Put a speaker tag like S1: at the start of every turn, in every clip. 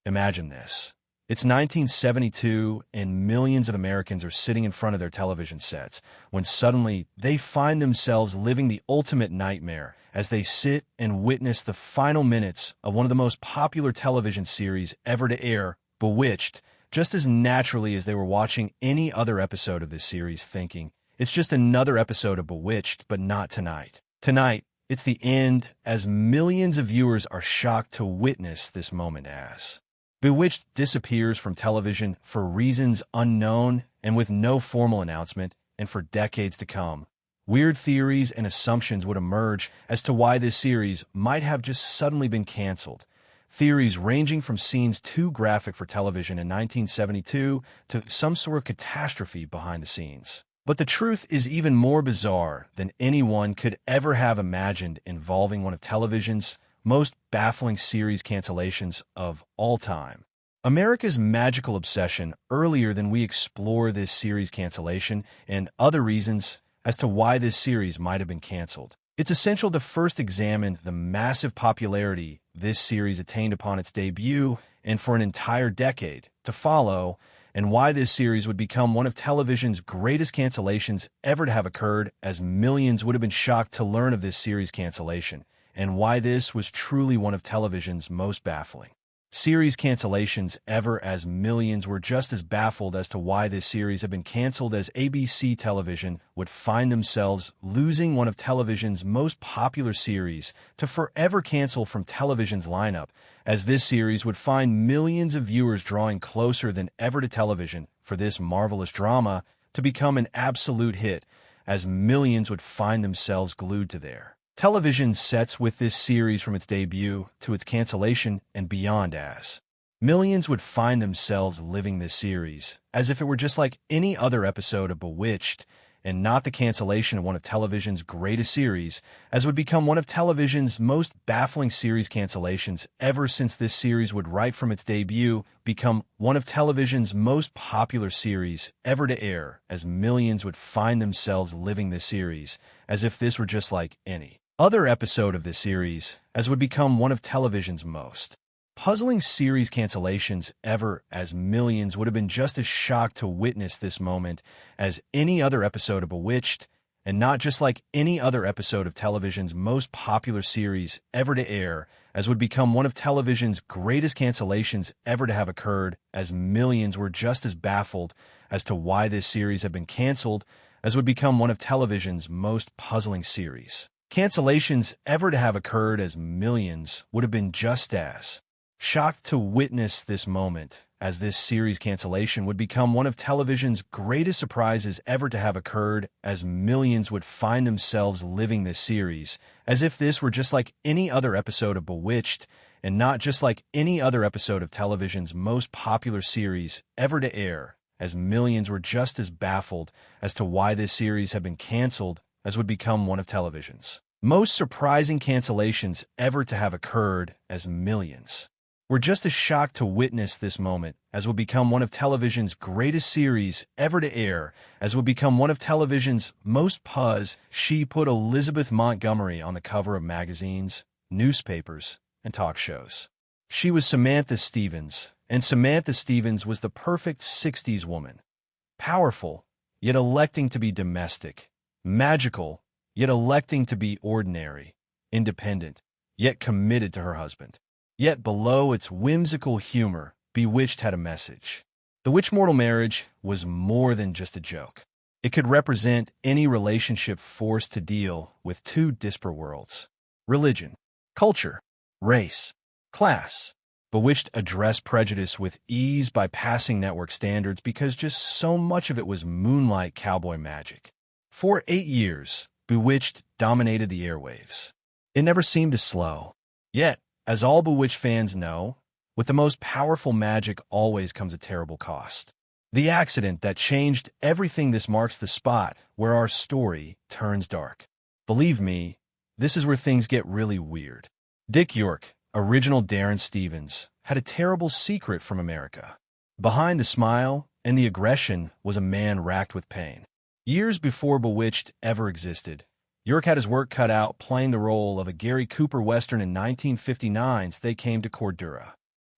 S1: Imagine this. It's 1972, and millions of Americans are sitting in front of their television sets when suddenly they find themselves living the ultimate nightmare as they sit and witness the final minutes of one of the most popular television series ever to air, Bewitched, just as naturally as they were watching any other episode of this series, thinking, it's just another episode of Bewitched, but not tonight. Tonight, it's the end, as millions of viewers are shocked to witness this moment as Bewitched disappears from television for reasons unknown and with no formal announcement, and for decades to come. Weird theories and assumptions would emerge as to why this series might have just suddenly been canceled. Theories ranging from scenes too graphic for television in 1972 to some sort of catastrophe behind the scenes. But the truth is even more bizarre than anyone could ever have imagined, involving one of television's most baffling series cancellations of all time. America's magical obsession. Earlier than we explore this series cancellation and other reasons as to why this series might have been canceled, it's essential to first examine the massive popularity this series attained upon its debut and for an entire decade to follow, and why this series would become one of television's greatest cancellations ever to have occurred, as millions would have been shocked to learn of this series cancellation, and why this was truly one of television's most baffling series cancellations ever, as millions were just as baffled as to why this series had been canceled, as ABC television would find themselves losing one of television's most popular series to forever cancel from television's lineup, as this series would find millions of viewers drawing closer than ever to television for this marvelous drama to become an absolute hit, as millions would find themselves glued to their television sets with this series from its debut to its cancellation and beyond, as millions would find themselves living this series as if it were just like any other episode of Bewitched and not the cancellation of one of television's greatest series, as would become one of television's most baffling series cancellations ever, since this series would, right from its debut, become one of television's most popular series ever to air, as millions would find themselves living this series as if this were just like any other episode of this series, as would become one of television's most puzzling series cancellations ever, as millions would have been just as shocked to witness this moment as any other episode of Bewitched, and not just like any other episode of television's most popular series ever to air, as would become one of television's greatest cancellations ever to have occurred, as millions were just as baffled as to why this series had been canceled, as would become one of television's most puzzling series cancellations ever to have occurred, as millions would have been just as shocked to witness this moment as this series cancellation would become one of television's greatest surprises ever to have occurred, as millions would find themselves living this series as if this were just like any other episode of Bewitched, and not just like any other episode of television's most popular series ever to air, as millions were just as baffled as to why this series had been canceled, as would become one of television's most surprising cancellations ever to have occurred, as millions were just as shocked to witness this moment as would become one of television's greatest series ever to air, as would become one of television's most puzz. She put Elizabeth Montgomery on the cover of magazines, newspapers, and talk shows. She was Samantha Stevens, and Samantha Stevens was the perfect 60s woman. Powerful, yet electing to be domestic. Magical, yet electing to be ordinary. Independent, yet committed to her husband. Yet below its whimsical humor, Bewitched had a message. The witch mortal marriage was more than just a joke. It could represent any relationship forced to deal with two disparate worlds: religion, culture, race, class. Bewitched addressed prejudice with ease by passing network standards because just so much of it was moonlight cowboy magic. For 8 years, Bewitched dominated the airwaves. It never seemed to slow. Yet, as all Bewitched fans know, with the most powerful magic always comes a terrible cost. The accident that changed everything. This marks the spot where our story turns dark. Believe me, this is where things get really weird. Dick York, original Darren Stevens, had a terrible secret from America. Behind the smile and the aggression was a man racked with pain. Years before Bewitched ever existed, York had his work cut out playing the role of a Gary Cooper Western in 1959's They Came to Cordura.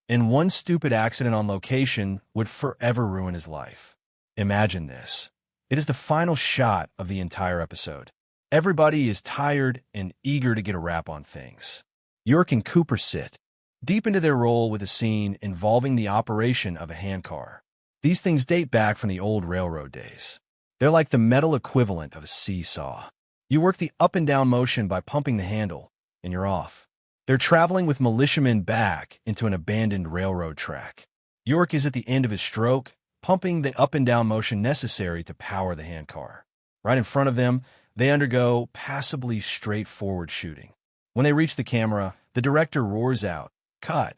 S1: and one stupid accident on location would forever ruin his life. Imagine this. It is the final shot of the entire episode. Everybody is tired and eager to get a wrap on things. York and Cooper sit deep into their role with a scene involving the operation of a handcar. These things date back from the old railroad days. They're like the metal equivalent of a seesaw. You work the up and down motion by pumping the handle, and you're off. They're traveling with militiamen back into an abandoned railroad track. York is at the end of his stroke, pumping the up and down motion necessary to power the handcar. Right in front of them, they undergo passably straightforward shooting. When they reach the camera, the director roars out, "Cut."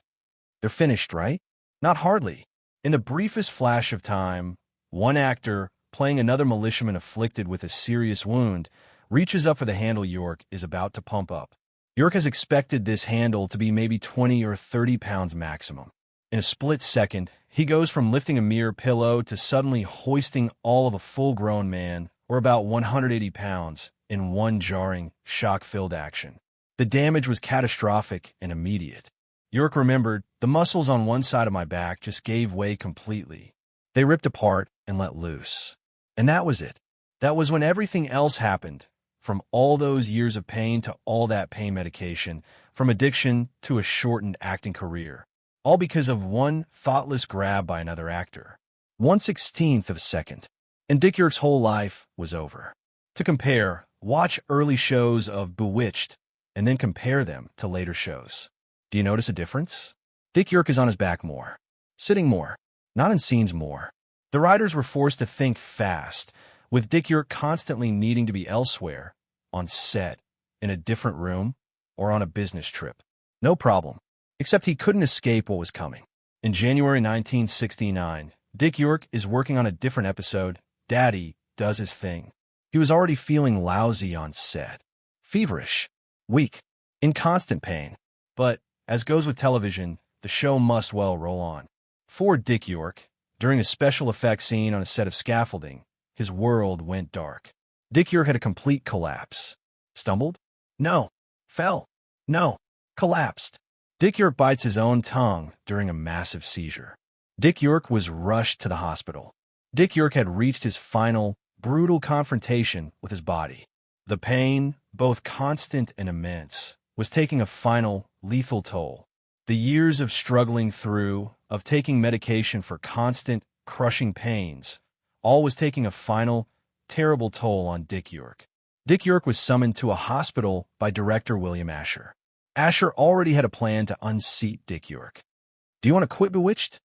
S1: They're finished, right? Not hardly. In the briefest flash of time, one actor, playing another militiaman afflicted with a serious wound, reaches up for the handle York is about to pump up. York has expected this handle to be maybe 20 or 30 pounds maximum. In a split second, he goes from lifting a mere pillow to suddenly hoisting all of a full-grown man, or about 180 pounds, in one jarring, shock-filled action. The damage was catastrophic and immediate. York remembered, "The muscles on one side of my back just gave way completely. They ripped apart and let loose." And that was it. That was when everything else happened, from all those years of pain to all that pain medication, from addiction to a shortened acting career. All because of one thoughtless grab by another actor. 1/16th of a second. And Dick York's whole life was over. To compare, watch early shows of Bewitched and then compare them to later shows. Do you notice a difference? Dick York is on his back more, sitting more, not in scenes more. The writers were forced to think fast, with Dick York constantly needing to be elsewhere, on set, in a different room, or on a business trip. No problem, except he couldn't escape what was coming. In January 1969, Dick York is working on a different episode, Daddy Does His Thing. He was already feeling lousy on set, feverish, weak, in constant pain. But, as goes with television, the show must well roll on. For Dick York, during a special effects scene on a set of scaffolding, his world went dark. Dick York had a complete collapse. Stumbled? No. Fell? No. Collapsed. Dick York bites his own tongue during a massive seizure. Dick York was rushed to the hospital. Dick York had reached his final, brutal confrontation with his body. The pain, both constant and immense, was taking a final, lethal toll. The years of struggling through, of taking medication for constant, crushing pains, all was taking a final, terrible toll on Dick York. Dick York was summoned to a hospital by director William Asher. Asher already had a plan to unseat Dick York. "Do you want to quit Bewitched?"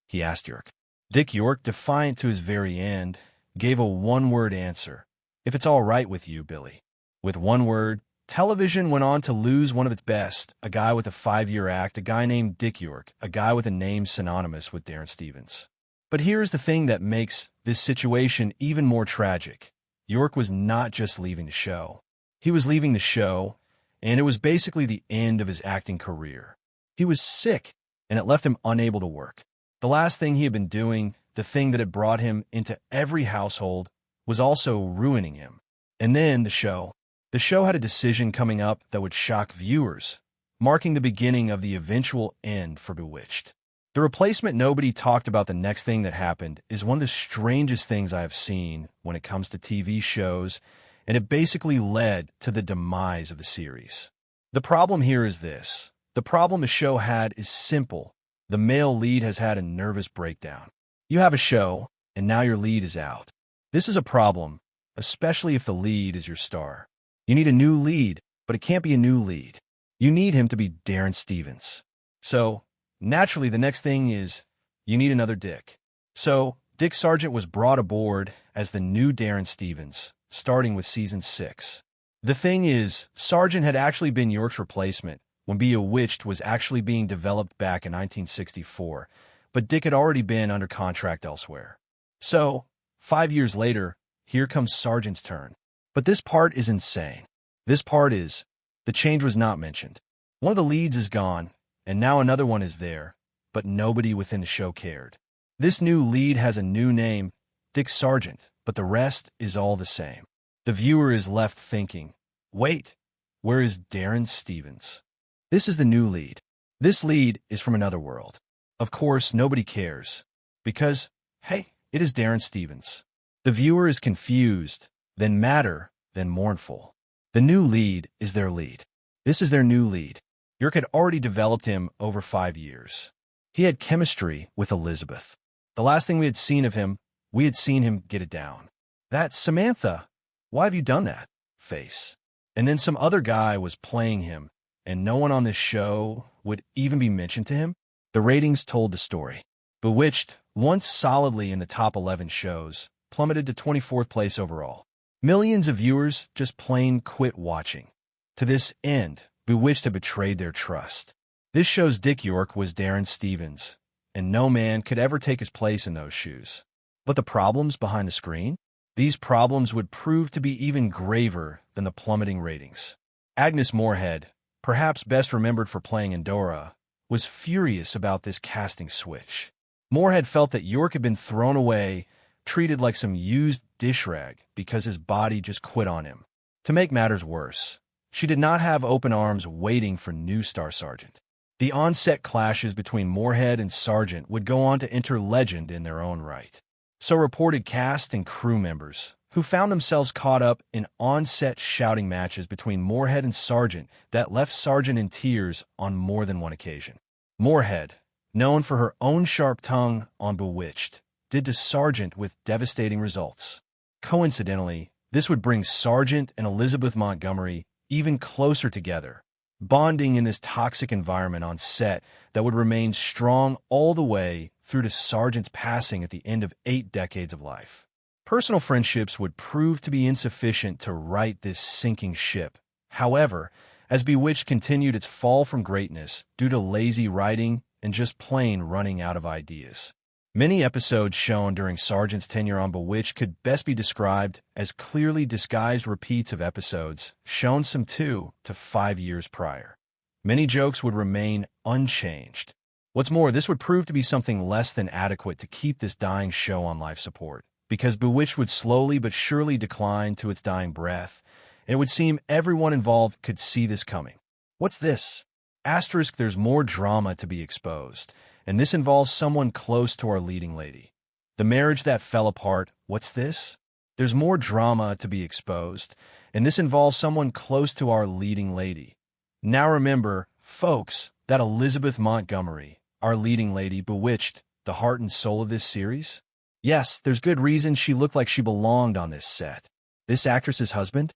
S1: he asked York. Dick York, defiant to his very end, gave a one-word answer. "If it's all right with you, Billy." With one word, television went on to lose one of its best, a guy with a 5-year act, a guy named Dick York, a guy with a name synonymous with Darren Stevens. But here's the thing that makes this situation even more tragic. York was not just leaving the show. He was leaving the show, and it was basically the end of his acting career. He was sick, and it left him unable to work. The last thing he had been doing, the thing that had brought him into every household, was also ruining him. And then the show. The show had a decision coming up that would shock viewers, marking the beginning of the eventual end for Bewitched. The replacement nobody talked about. The next thing that happened is one of the strangest things I have seen when it comes to TV shows, and it basically led to the demise of the series. The problem here is this. The problem the show had is simple. The male lead has had a nervous breakdown. You have a show, and now your lead is out. This is a problem, especially if the lead is your star. You need a new lead, but it can't be a new lead. You need him to be Darren Stevens. So, naturally, the next thing is you need another Dick. So, Dick Sargent was brought aboard as the new Darren Stevens, starting with season 6. The thing is, Sargent had actually been York's replacement when Bewitched was actually being developed back in 1964, but Dick had already been under contract elsewhere. So, 5 years later, here comes Sargent's turn. But this part is insane. This part is, the change was not mentioned. One of the leads is gone, and now another one is there, but nobody within the show cared. This new lead has a new name, Dick Sargent, but the rest is all the same. The viewer is left thinking, wait, where is Darren Stevens? This is the new lead. This lead is from another world. Of course, nobody cares. Because, hey, it is Darren Stevens. The viewer is confused, then madder, then mournful. The new lead is their lead. This is their new lead. York had already developed him over 5 years. He had chemistry with Elizabeth. The last thing we had seen of him, we had seen him get it down. That Samantha, why have you done that? Face. And then some other guy was playing him, and no one on this show would even be mentioned to him? The ratings told the story. Bewitched, once solidly in the top 11 shows, plummeted to 24th place overall. Millions of viewers just plain quit watching. To this end, Bewitched had betrayed their trust. This show's Dick York was Darren Stevens, and no man could ever take his place in those shoes. But the problems behind the screen? These problems would prove to be even graver than the plummeting ratings. Agnes Moorehead, perhaps best remembered for playing Endora, was furious about this casting switch. Moorehead felt that York had been thrown away, treated like some used dish rag because his body just quit on him. To make matters worse, she did not have open arms waiting for new star Sargent. The on-set clashes between Moorehead and Sargent would go on to enter legend in their own right. So reported cast and crew members, who found themselves caught up in on-set shouting matches between Moorehead and Sargent that left Sargent in tears on more than one occasion. Moorehead, known for her own sharp tongue on Bewitched, did to Sargent with devastating results. Coincidentally, this would bring Sargent and Elizabeth Montgomery even closer together, bonding in this toxic environment on set that would remain strong all the way through to Sargent's passing at the end of 8 decades of life. Personal friendships would prove to be insufficient to right this sinking ship. However, as Bewitched continued its fall from greatness due to lazy writing and just plain running out of ideas. Many episodes shown during Sargent's tenure on Bewitched could best be described as clearly disguised repeats of episodes shown some 2 to 5 years prior. Many jokes would remain unchanged. What's more, this would prove to be something less than adequate to keep this dying show on life support, because Bewitched would slowly but surely decline to its dying breath, and it would seem everyone involved could see this coming. What's this? Asterisk, there's more drama to be exposed, and this involves someone close to our leading lady. The marriage that fell apart, what's this? There's more drama to be exposed, and this involves someone close to our leading lady. Now remember, folks, that Elizabeth Montgomery, our leading lady, Bewitched, the heart and soul of this series? Yes, there's good reason she looked like she belonged on this set. This actress's husband?